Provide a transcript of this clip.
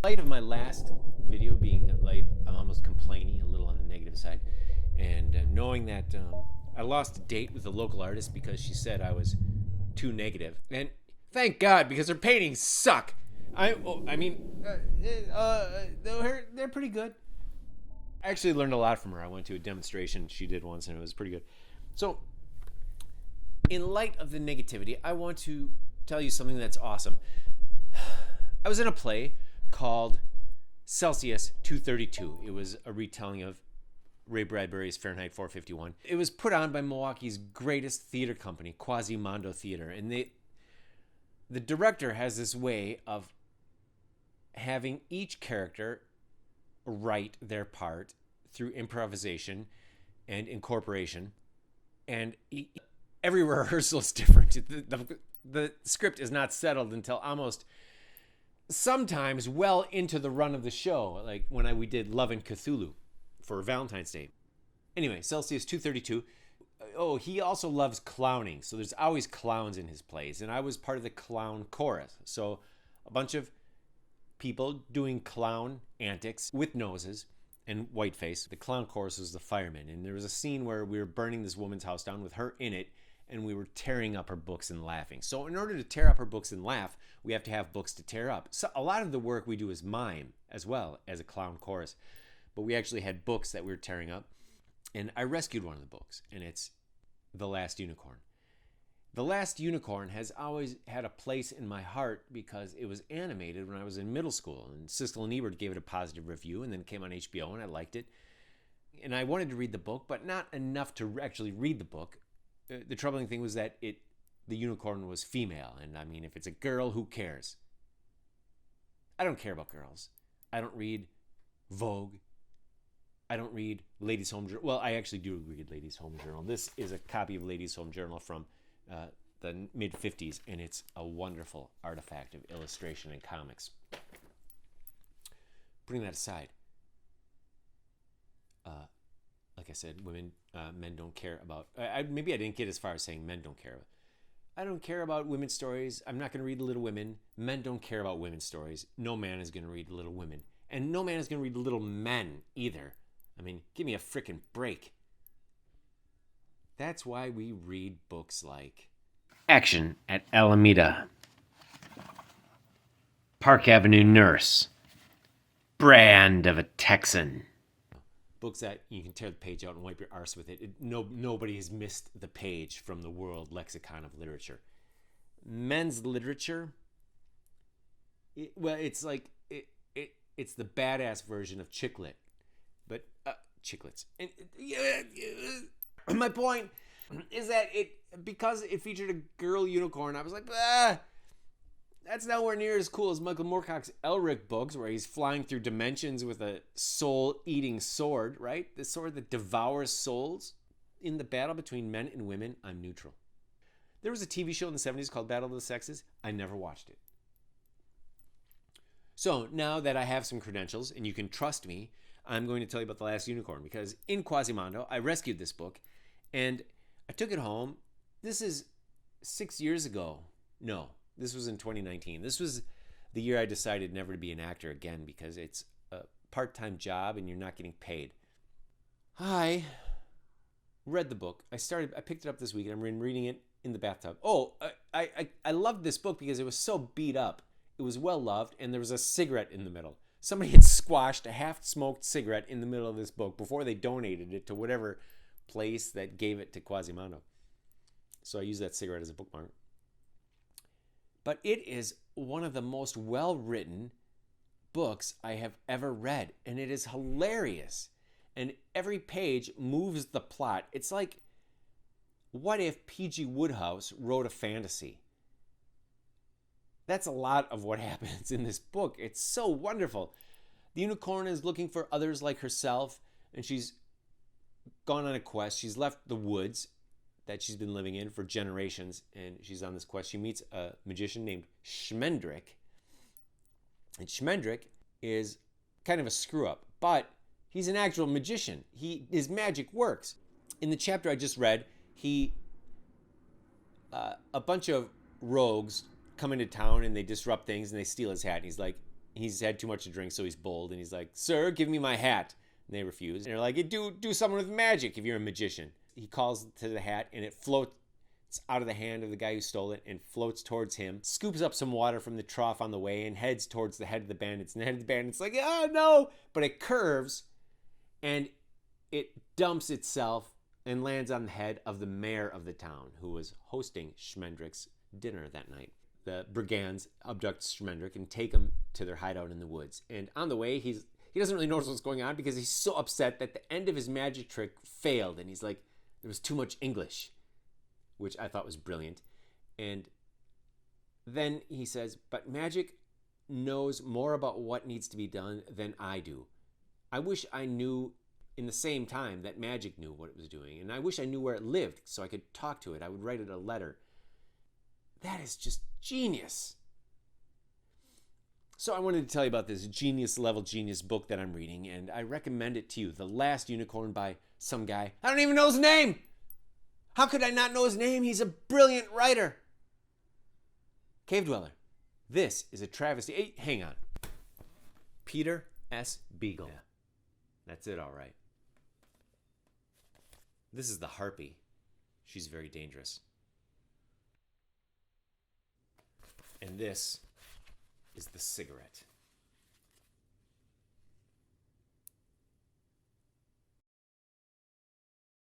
light of my last video being almost complaining, a little on the negative side, and knowing that I lost a date with a local artist because she said I was too negative. And thank God, because her paintings suck. They're pretty good. I actually learned a lot from her. I went to a demonstration she did once, and it was pretty good. So, in light of the negativity, I want to tell you something that's awesome. I was in a play called Celsius 232. It was a retelling of Ray Bradbury's Fahrenheit 451. It was put on by Milwaukee's greatest theater company, Quasimodo Theater. And the director has this way of having each character write their part through improvisation and incorporation. And every rehearsal is different. The script is not settled until almost sometimes well into the run of the show, like when we did Love and Cthulhu for Valentine's Day. Anyway, Celsius 232. Oh, he also loves clowning, so there's always clowns in his plays, and I was part of the clown chorus. So a bunch of people doing clown antics with noses and white face. The clown chorus was the firemen, and there was a scene where we were burning this woman's house down with her in it, and we were tearing up her books and laughing. So in order to tear up her books and laugh, we have to have books to tear up. So a lot of the work we do is mime as well as a clown chorus. But we actually had books that we were tearing up. And I rescued one of the books, and it's The Last Unicorn. The Last Unicorn has always had a place in my heart because it was animated when I was in middle school. And Siskel and Ebert gave it a positive review, and then it came on HBO, and I liked it. And I wanted to read the book, but not enough to actually read the book. The troubling thing was that the unicorn was female. And I mean, if it's a girl, who cares? I don't care about girls. I don't read Vogue. I don't read Ladies' Home Journal. Well, I actually do read Ladies' Home Journal. This is a copy of Ladies' Home Journal from the mid-50s, and it's a wonderful artifact of illustration and comics. Putting that aside, like I said, men don't care about. Maybe I didn't get as far as saying men don't care. I don't care about women's stories. I'm not going to read Little Women. Men don't care about women's stories. No man is going to read Little Women. And no man is going to read Little Men either. I mean, give me a frickin' break. That's why we read books like Action at Alameda, Park Avenue Nurse, Brand of a Texan. Books that you can tear the page out and wipe your arse with it. Nobody has missed the page from the world lexicon of literature. Men's literature, it's like it's the badass version of chick lit, but chicklets. And my point is that because it featured a girl unicorn, I was like, that's nowhere near as cool as Michael Moorcock's Elric books, where he's flying through dimensions with a soul-eating sword, right? The sword that devours souls. In the battle between men and women, I'm neutral. There was a TV show in the 70s called Battle of the Sexes. I never watched it. So now that I have some credentials, and you can trust me, I'm going to tell you about The Last Unicorn, because in Quasimodo, I rescued this book, and I took it home. This is 6 years ago. No. This was in 2019. This was the year I decided never to be an actor again because it's a part-time job and you're not getting paid. I read the book. I picked it up this week and I'm reading it in the bathtub. Oh, I loved this book because it was so beat up. It was well loved and there was a cigarette in the middle. Somebody had squashed a half-smoked cigarette in the middle of this book before they donated it to whatever place that gave it to Quasimodo. So I used that cigarette as a bookmark. But it is one of the most well-written books I have ever read. And it is hilarious. And every page moves the plot. It's like, what if P.G. Wodehouse wrote a fantasy? That's a lot of what happens in this book. It's so wonderful. The unicorn is looking for others like herself. And she's gone on a quest. She's left the woods that she's been living in for generations, and she's on this quest. She meets a magician named Schmendrick, and Schmendrick is kind of a screw-up, but he's an actual magician. His magic works. In the chapter I just read, a bunch of rogues come into town and they disrupt things and they steal his hat. And he's like, he's had too much to drink, so he's bold, and he's like, "Sir, give me my hat." And they refuse. And they're like, do something with magic if you're a magician. He calls to the hat, and it floats out of the hand of the guy who stole it and floats towards him, scoops up some water from the trough on the way, and heads towards the head of the bandits. And the head of the bandits like, "Oh, no!" But it curves, and it dumps itself and lands on the head of the mayor of the town, who was hosting Schmendrick's dinner that night. The brigands abduct Schmendrick and take him to their hideout in the woods. And on the way, he doesn't really notice what's going on because he's so upset that the end of his magic trick failed. And he's like, there was too much English, which I thought was brilliant. And then he says, but magic knows more about what needs to be done than I do. I wish I knew in the same time that magic knew what it was doing. And I wish I knew where it lived so I could talk to it. I would write it a letter. That is just genius. So I wanted to tell you about this genius book that I'm reading, and I recommend it to you. The Last Unicorn by some guy. I don't even know his name. How could I not know his name? He's a brilliant writer. Cave Dweller. This is a travesty. Hey, hang on. Peter S. Beagle. Yeah. That's it, all right. This is the harpy. She's very dangerous. And this is the cigarette.